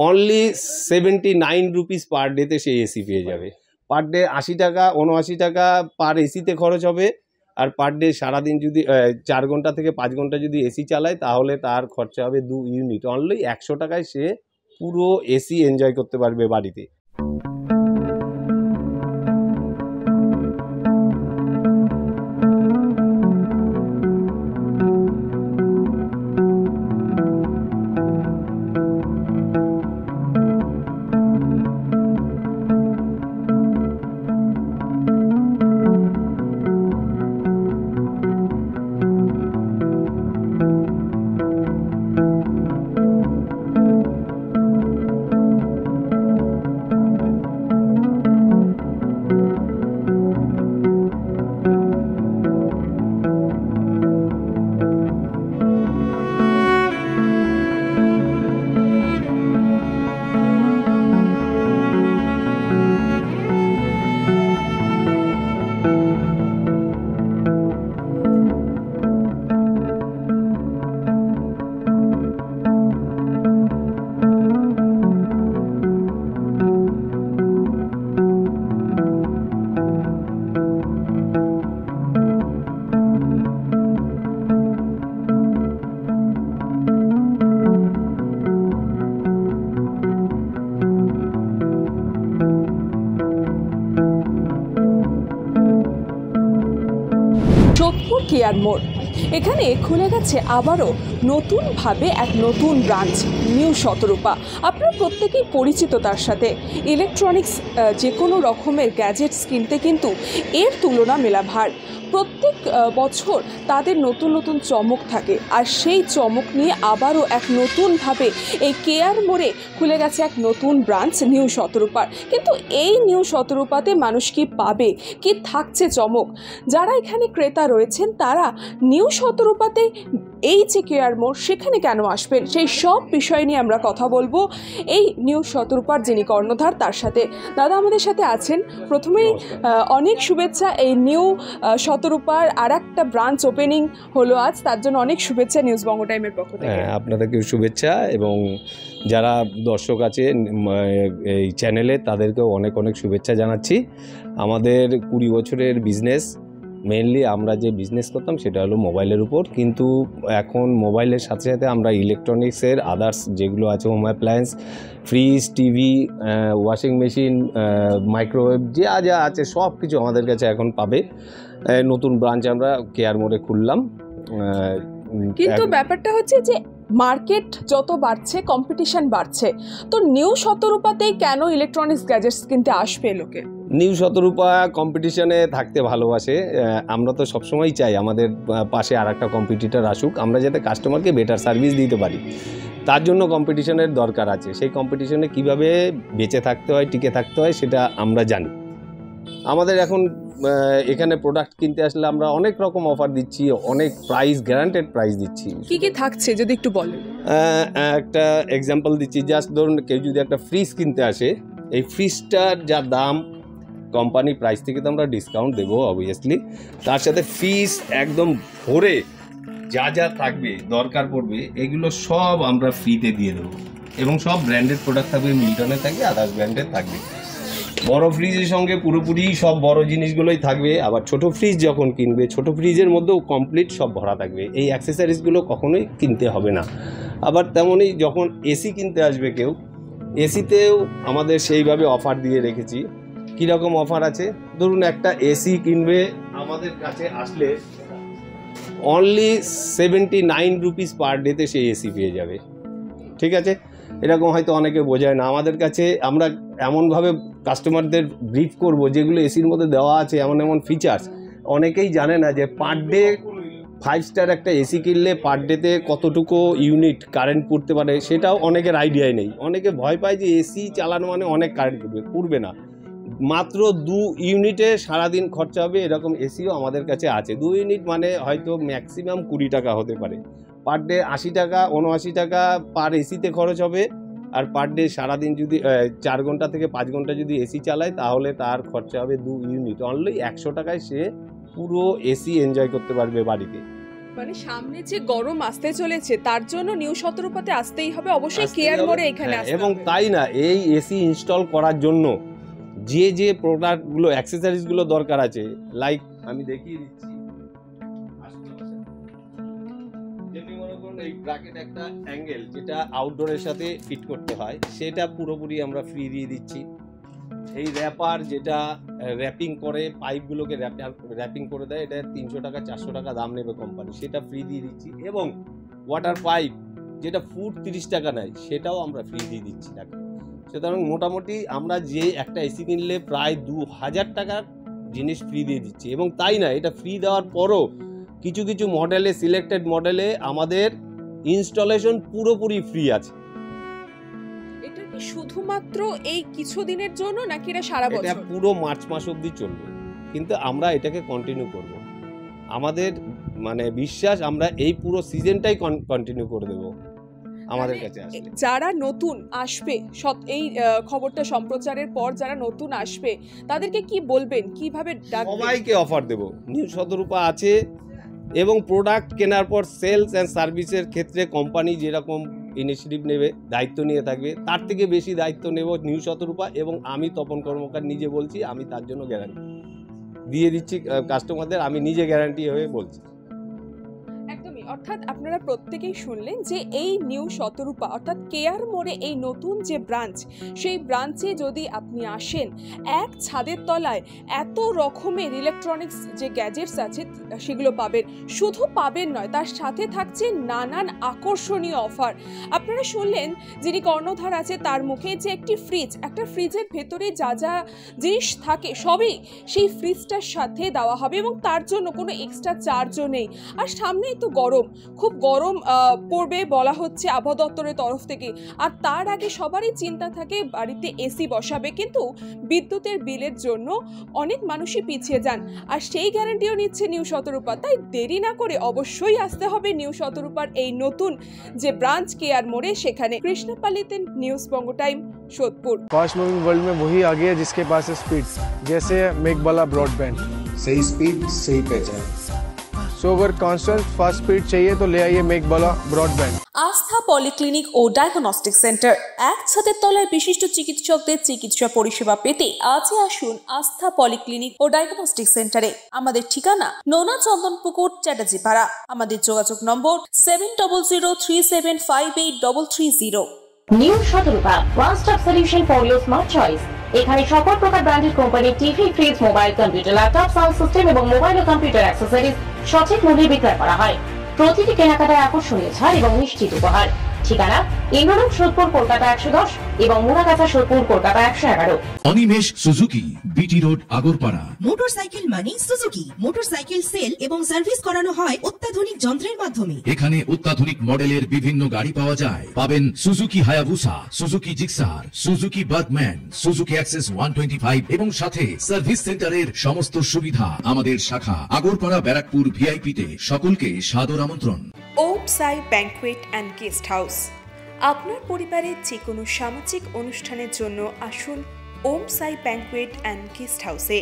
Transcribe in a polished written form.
Only 79 rupees per ডেতে সে AC পেয়ে যাবে। পার ডে 80 টাকা 79 টাকা পার এসিতে খরচ হবে। আর পার ডে সারাদিন যদি 4 ঘন্টা থেকে 5 ঘন্টা যদি এসি চালায় তাহলে তার খরচা হবে 2 ইউনিট। অনলি 100 টাকায় সে পুরো এসি এনজয় করতে পারবে বাড়িতে। কেয়ার মোড় এখানে খুলে গেছে আবারও নতুনভাবে এক নতুন ব্রাঞ্চ নিউ শতরূপা। আপনারা প্রত্যেকেই পরিচিত তার সাথে। ইলেকট্রনিক্স যে কোনো রকমের গ্যাজেটস কিনতে কিন্তু এর তুলনা মেলা ভার। প্রত্যেক বছর তাদের নতুন নতুন চমক থাকে, আর সেই চমক নিয়ে আবারও এক নতুনভাবে এই কেয়ার মোড়ে খুলে গেছে এক নতুন ব্রাঞ্চ নিউ শতরূপার। কিন্তু এই নিউ শতরূপাতে মানুষ কি পাবে, কি থাকছে চমক? যারা এখানে ক্রেতা রয়েছেন তারা নিউ শতরূপাতে এই যে কেয়ার মোড় সেখানে কেন আসবেন, সেই সব বিষয় নিয়ে আমরা কথা বলবো এই নিউ শতরূপার যিনি কর্ণধার তার সাথে। দাদা আমাদের সাথে আছেন। প্রথমেই অনেক শুভেচ্ছা, এই নিউ শতরূপার আর একটা ব্রাঞ্চ ওপেনিং হলো আজ, তার জন্য অনেক শুভেচ্ছা নিউজ বঙ্গ টাইমের পক্ষ থেকে। আপনাদেরকেও শুভেচ্ছা, এবং যারা দর্শক আছে এই চ্যানেলে তাদেরকেও অনেক অনেক শুভেচ্ছা জানাচ্ছি। আমাদের 20 বছরের বিজনেস, মেনলি আমরা যে বিজনেস করতাম সেটা হলো মোবাইলের উপর, কিন্তু এখন মোবাইলের সাথে সাথে আমরা ইলেকট্রনিক্সের আদার্স যেগুলো আছে, home appliance, fridge, TV, washing machine, microwave, যা যা আছে সব কিছু আমাদের কাছে এখন পাবে। নতুন ব্রাঞ্চ আমরা কেয়ার মোড়ে খুললাম। কিন্তু ব্যাপারটা হচ্ছে যে মার্কেট যত বাড়ছে, কম্পিটিশন বাড়ছে, তো নিউ শতরূপাতেই কেন ইলেকট্রনিক্স গ্যাজেটস কিনতে আসবে লোকে? নিউ শতরূপা কম্পিটিশনে থাকতে ভালোবাসে। আমরা তো সবসময় চাই আমাদের পাশে আর একটা কম্পিটিটর আসুক, আমরা যাতে কাস্টমারকে বেটার সার্ভিস দিতে পারি। তার জন্য কম্পিটিশনের দরকার আছে। সেই কম্পিটিশনে কিভাবে বেঁচে থাকতে হয়, টিকে থাকতে হয়, সেটা আমরা জানি। আমাদের এখন এখানে প্রোডাক্ট কিনতে আসলে আমরা অনেক রকম অফার দিচ্ছি, অনেক প্রাইস, গ্যারান্টেড প্রাইস দিচ্ছি। কি কি থাকছে যদি একটু বলেন? একটা এক্সাম্পল দিচ্ছি। জাস্ট ধরুন কেউ যদি একটা ফ্রিজ কিনতে আসে, এই ফ্রিজটার যা দাম কোম্পানি প্রাইস থেকে তো আমরা ডিসকাউন্ট দেবো অবভিয়াসলি, তার সাথে ফিস একদম ভরে যা যা থাকবে দরকার পড়বে এগুলো সব আমরা ফ্রিতে দিয়ে দেবো, এবং সব ব্র্যান্ডেড প্রোডাক্ট থাকবে, মিল্টনের থাকবে, আদার্স ব্র্যান্ডের থাকবে। বড় ফ্রিজের সঙ্গে পুরোপুরি সব বড় জিনিসগুলোই থাকবে। আবার ছোট ফ্রিজ যখন কিনবে, ছোট ফ্রিজের মধ্যেও কমপ্লিট সব ভরা থাকবে, এই অ্যাক্সেসরিজগুলো কখনোই কিনতে হবে না। আবার তেমনই যখন এসি কিনতে আসবে কেউ, এসিতেও আমাদের সেইভাবে অফার দিয়ে রেখেছি। কীরকম অফার আছে? ধরুন একটা এসি কিনবে আমাদের কাছে আসলে অনলি 79 রুপিস পার ডেতে সে এসি পেয়ে যাবে। ঠিক আছে, এরকম হয়তো অনেকে বোঝায় না। আমাদের কাছে আমরা এমনভাবে কাস্টমারদের ব্রিফ করব যেগুলো এসির মধ্যে দেওয়া আছে, এমন এমন ফিচার্স অনেকেই জানে না, যে পার ডে 5 স্টার একটা এসি কিনলে পার ডেতে কতটুকু ইউনিট কারেন্ট পড়তে পারে সেটাও অনেকের আইডিয়াই নেই। অনেকে ভয় পায় যে এসি চালানো মানে অনেক কারেন্ট পড়বে না, মাত্র 2 ইউনিটে সারাদিন খরচা হবে, এরকম এসিও আমাদের কাছে আছে। 2 ইউনিট মানে হয়তো ম্যাক্সিমাম 20 টাকা হতে পারে। পার ডে 80 টাকা 79 টাকা পার এসিতে খরচ হবে। আর পার ডে সারাদিন যদি 4 ঘন্টা থেকে 5 ঘন্টা যদি এসি চালায় তাহলে তার খরচা হবে 2 ইউনিট। অনলি 100 টাকায় সে পুরো এসি এনজয় করতে পারবে বাড়িতে। মানে সামনে যে গরম আসতে চলেছে তার জন্য নিউ শতরূপাতে আসতেই হবে, অবশ্যই আসতেই কেয়ার হবে। মোড়ে এখানে হ্যাঁ, আসতে এবং হবে। তাই না, এই এসি ইনস্টল করার জন্য যে প্রোডাক্টগুলো অ্যাক্সেসরিজগুলো দরকার আছে, লাইক আমি দেখিয়ে দিচ্ছি। যেমনি মনে করুন এই ব্র্যাকেট একটা অ্যাঙ্গেল যেটা আউটডোরের সাথে ফিট করতে হয়, সেটা পুরোপুরি আমরা ফ্রি দিয়ে দিচ্ছি। এই র্যাপার যেটা র্যাপিং করে পাইপগুলোকে র্যাপিং করে দেয়, এটা 300 টাকা 400 টাকা দাম নেবে কোম্পানি, সেটা ফ্রি দিয়ে দিচ্ছি। এবং ওয়াটার পাইপ যেটা ফুট 30 টাকা নেয়, সেটাও আমরা ফ্রি দিয়ে দিচ্ছি টাকা। সুতরাং মোটামুটি আমরা যে একটা এসি কিনলে প্রায় 2000 টাকার জিনিস ফ্রি দিয়ে দিচ্ছি। এবং তাই না, এটা ফ্রি দেওয়ার পরও কিছু কিছু মডেলে, সিলেক্টেড মডেলে আমাদের ইনস্টলেশন পুরোপুরি ফ্রি আছে। এটা কি শুধুমাত্র এই কিছু দিনের জন্য নাকি এটা সারা এটা বছর? পুরো মার্চ মাস অবধি চলবে, কিন্তু আমরা এটাকে কন্টিনিউ করব। আমাদের মানে বিশ্বাস, আমরা এই পুরো সিজনটাই কন্টিনিউ করে দেব আমাদের কাছে আসলে। যারা নতুন আসবে, এই খবরটা সম্প্রচারের পর যারা নতুন আসবে তাদেরকে কি বলবেন, কিভাবে ডাকবেন? সবাইকে অফার দেব, নিউ শতরূপা আছে। এবং প্রোডাক্ট কেনার পর সেলস অ্যান্ড সার্ভিসের ক্ষেত্রে কোম্পানি যেরকম ইনিশিয়েটিভ নেবে, দায়িত্ব নিয়ে থাকবে, তার থেকে বেশি দায়িত্ব নেব নিউ শতরূপা। এবং আমি তপন কর্মকার নিজে বলছি, আমি তার জন্য গ্যারান্টি দিয়ে দিচ্ছি কাস্টমারদের, আমি নিজে গ্যারান্টি হয়ে বলছি। একদমই, অর্থাৎ আপনারা প্রত্যেকেই শুনলেন যে এই নিউ শতরূপা অর্থাৎ কেয়ার মোড়ে এই নতুন যে ব্রাঞ্চ, সেই ব্রাঞ্চে যদি আপনি আসেন, এক ছাদের তলায় এত রকমের ইলেকট্রনিক্স যে গ্যাজেটস আছে সেগুলো পাবেন। শুধু পাবেন নয়, তার সাথে থাকছে নানান আকর্ষণীয় অফার। আপনারা শুনলেন যিনি কর্ণধার আছে তার মুখে, যে একটি ফ্রিজ, একটা ফ্রিজের ভেতরে যা যা জিনিস থাকে সবই সেই ফ্রিজটার সাথে দেওয়া হবে এবং তার জন্য কোনো এক্সট্রা চার্জও নেই। আর সামনে তো গরম, খুব গরম পড়বে বলা হচ্ছে আবহাওয়া দপ্তরের তরফ থেকে। আর তার আগে সবারই চিন্তা থাকে বাড়িতে এসি বসাবে, কিন্তু বিদ্যুতের বিলের জন্য অনেক মানুষই পিছিয়ে যান, আর সেই গ্যারান্টিও নিচ্ছে নিউ শতরূপা। তাই দেরি না করে অবশ্যই আসতে হবে নিউ শতরূপার এই নতুন যে ব্রাঞ্চ কেয়ার মোড়ে, সেখানে। কৃষ্ণপালিতে news Banga time, Sodepur. Fast moving world में वही आगे है जिसके पास है स्पीड, जैसे मेघबाला ब्रॉडबैंड। सही स्पीड सही पहचान। सो अगर कांस्टेंट फास्ट स्पीड चाहिए तो ले आइए मेघबाला ब्रॉडबैंड। আস্থা পলিক্লিনিক ও ডায়াগনস্টিক সেন্টার, এক ছাদের তলায় বিশিষ্ট চিকিৎসকদের চিকিৎসা পরিষেবা পেতে আজই আসুন আস্থা পলিক্লিনিক ও ডায়াগনস্টিক সেন্টারে। আমাদের ঠিকানা নোনা চন্দনপুকুর, চ্যাটার্জিপাড়া। আমাদের যোগাযোগ নম্বর 7003758330। New Shatarupa, one stop solution for your smart choice. এখানে সকল প্রকার ব্র্যান্ডেড কোম্পানির TV, fridge, mobile, computer, laptop, sound system এবং মোবাইল ও কম্পিউটার অ্যাক্সেসরিজ সঠিক মূল্যে বিক্রয় করা হয়। প্রতিটি কেনাকাটায় আকর্ষণীয় ছাড় এবং নিশ্চিত উপহার। ঠিকানা ইন্দ্রলোক, সোদপুর, কলকাতা 110 এবং Muragachha, Sodepur, Kolkata 111। Animesh Suzuki, BT road, Agarpara. Motorcycle মানে সুজুকি। মোটরসাইকেল সেল এবং সার্ভিস করানো হয় অত্যাধুনিক যন্ত্রের মাধ্যমে। এখানে অত্যাধুনিক মডেলের বিভিন্ন গাড়ি পাওয়া যায়। পাবেন Suzuki Hayabusa, Suzuki Gixxer, Suzuki Bergman, Suzuki access 125 এবং সাথে সার্ভিস সেন্টারের সমস্ত সুবিধা। আমাদের শাখা আগরপাড়া, ব্যারাকপুর ভিআইপি তে। সকলকে সাদর আমন্ত্রণ। ওম সাই ব্যাংকুয়েট অ্যান্ড গেস্ট হাউস। আপনার পরিবারের যে কোনো সামাজিক অনুষ্ঠানের জন্য আসুন ওম সাই ব্যাংকুয়েট অ্যান্ড গেস্ট হাউসে।